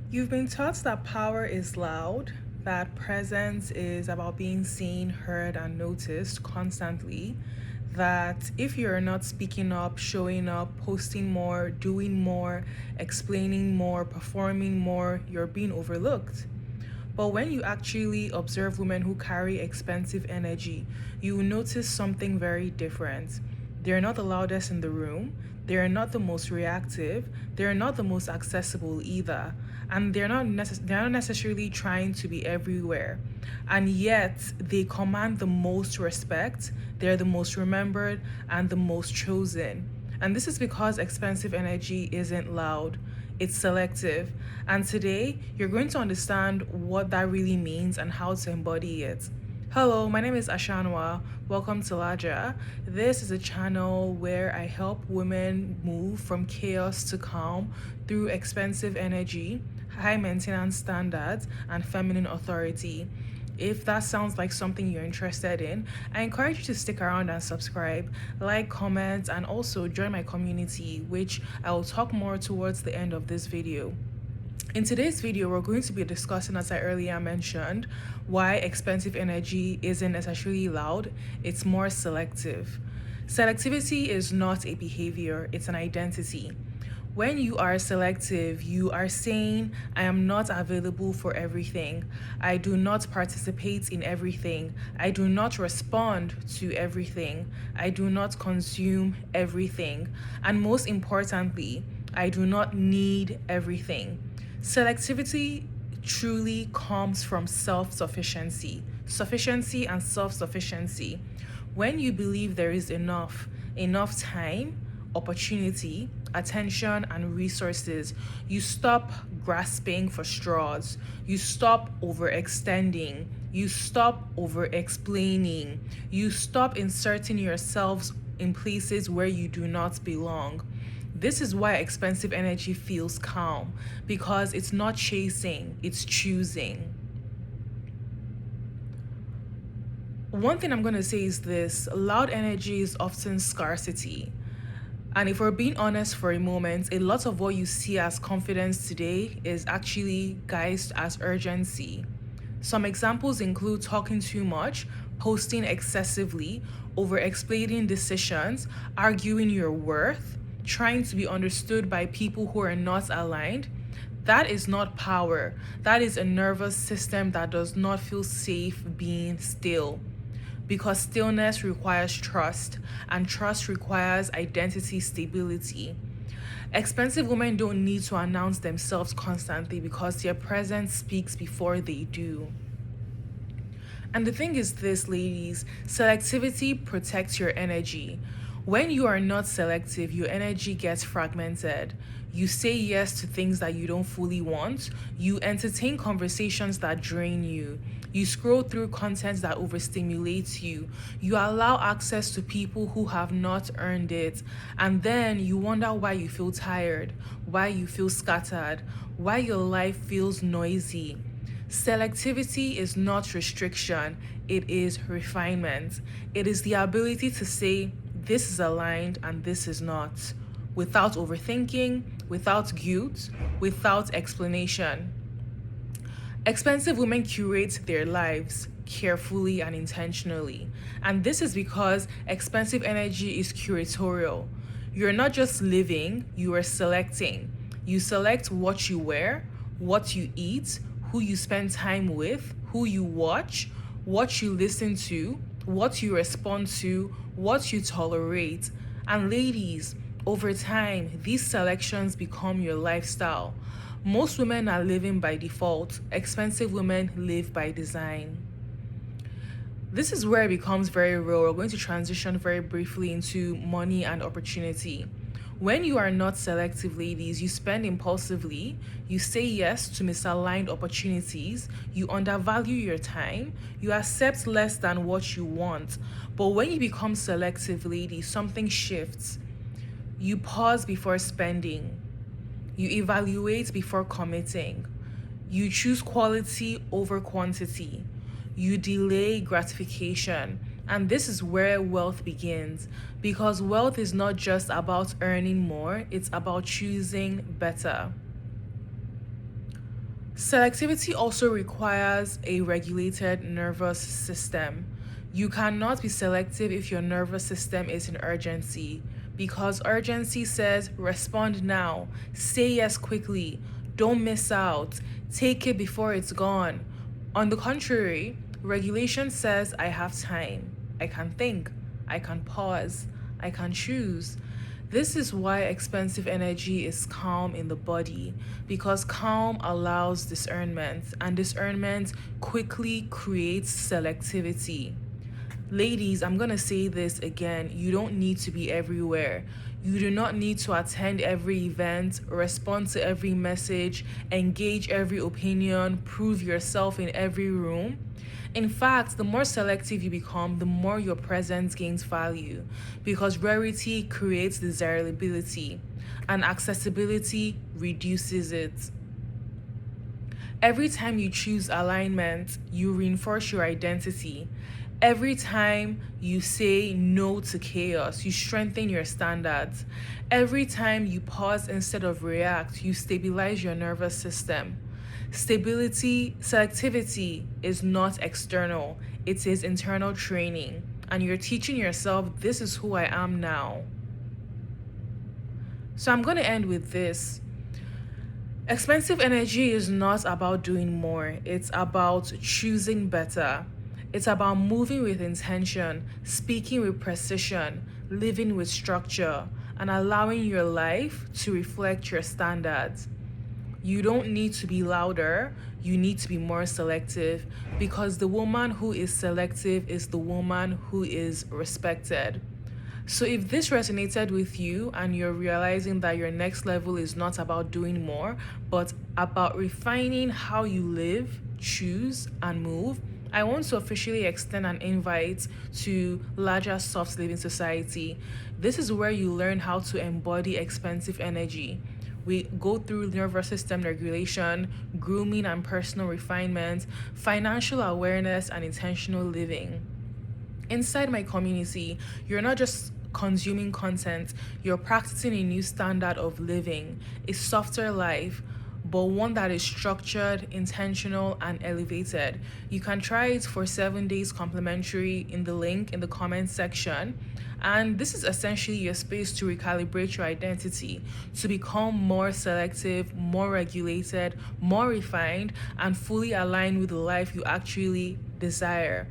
You've been taught that power is loud, that presence is about being seen, heard, and noticed constantly. That if you're not speaking up, showing up, posting more, doing more, explaining more, performing more, you're being overlooked. But when you actually observe women who carry expensive energy, you will notice something very different. They're not the loudest in the room, they're not the most reactive, they're not the most accessible either, and they're not necessarily trying to be everywhere. And yet, they command the most respect, they're the most remembered, and the most chosen. And this is because expensive energy isn't loud, it's selective. And today, you're going to understand what that really means and how to embody it. Hello, my name is Ashanwa. Welcome to LAJA. This is a channel where I help women move from chaos to calm through expensive energy, high maintenance standards, and feminine authority. If that sounds like something you're interested in, I encourage you to stick around and subscribe, like, comment, and also join my community, which I will talk more towards the end of this video. In today's video, we're going to be discussing, as I earlier mentioned, why expensive energy isn't necessarily loud, it's more selective. Selectivity is not a behavior, it's an identity. When you are selective, you are saying, I am not available for everything. I do not participate in everything. I do not respond to everything. I do not consume everything. And most importantly, I do not need everything. Selectivity truly comes from sufficiency and self sufficiency. When you believe there is enough time, opportunity, attention, and resources, you stop grasping for straws, you stop overextending, you stop over explaining, you stop inserting yourselves in places where you do not belong. This is why expensive energy feels calm, because it's not chasing, it's choosing. One thing I'm going to say is this: loud energy is often scarcity. And if we're being honest for a moment, a lot of what you see as confidence today is actually guised as urgency. Some examples include talking too much, posting excessively, over explaining decisions, arguing your worth, trying to be understood by people who are not aligned. That is not power. That is a nervous system that does not feel safe being still. Because stillness requires trust, and trust requires identity stability. Expensive women don't need to announce themselves constantly because their presence speaks before they do. And the thing is this, ladies: selectivity protects your energy. When you are not selective, your energy gets fragmented. You say yes to things that you don't fully want. You entertain conversations that drain you. You scroll through content that overstimulates you. You allow access to people who have not earned it. And then you wonder why you feel tired, why you feel scattered, why your life feels noisy. Selectivity is not restriction, it is refinement. It is the ability to say, this is aligned and this is not, without overthinking, without guilt, without explanation. Expensive women curate their lives carefully and intentionally. And this is because expensive energy is curatorial. You're not just living, you are selecting. You select what you wear, what you eat, who you spend time with, who you watch, what you listen to, what you respond to, what you tolerate. And ladies, over time, these selections become your lifestyle. Most women are living by default, expensive women live by design. This is where it becomes very real. We're going to transition very briefly into money and opportunity. When you are not selective, ladies, you spend impulsively, you say yes to misaligned opportunities, you undervalue your time, you accept less than what you want. But when you become selective, ladies, something shifts. You pause before spending, you evaluate before committing, you choose quality over quantity, you delay gratification. And this is where wealth begins, because wealth is not just about earning more, it's about choosing better. Selectivity also requires a regulated nervous system. You cannot be selective if your nervous system is in urgency, because urgency says respond now, say yes quickly, don't miss out, take it before it's gone. On the contrary, regulation says I have time, I can think, I can pause, I can choose. This is why expensive energy is calm in the body, because calm allows discernment, and discernment quickly creates selectivity. Ladies, I'm going to say this again. You don't need to be everywhere. You do not need to attend every event, respond to every message, engage every opinion, prove yourself in every room. In fact, the more selective you become, the more your presence gains value, because rarity creates desirability and accessibility reduces it. Every time you choose alignment, you reinforce your identity. Every time you say no to chaos, you strengthen your standards. Every time you pause instead of react, you stabilize your nervous system. Selectivity is not external, it is internal training. And you're teaching yourself, this is who I am now. So I'm going to end with this. Expensive energy is not about doing more, it's about choosing better. It's about moving with intention, speaking with precision, living with structure, and allowing your life to reflect your standards. You don't need to be louder, you need to be more selective, because the woman who is selective is the woman who is respected. So, if this resonated with you and you're realizing that your next level is not about doing more, but about refining how you live, choose, and move, I want to officially extend an invite to LAJA Soft Living Society. This is where you learn how to embody expensive energy. We go through nervous system regulation, grooming and personal refinement, financial awareness, and intentional living. Inside my community, you're not just consuming content, you're practicing a new standard of living, a softer life, but one that is structured, intentional, and elevated. You can try it for 7 days complimentary in the link in the comment section. And this is essentially your space to recalibrate your identity, to become more selective, more regulated, more refined, and fully aligned with the life you actually desire.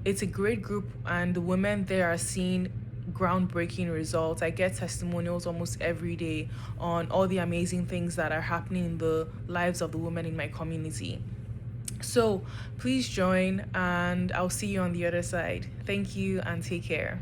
It's a great group, and the women there are seeing groundbreaking results. I get testimonials almost every day on all the amazing things that are happening in the lives of the women in my community. So please join, and I'll see you on the other side. Thank you and take care.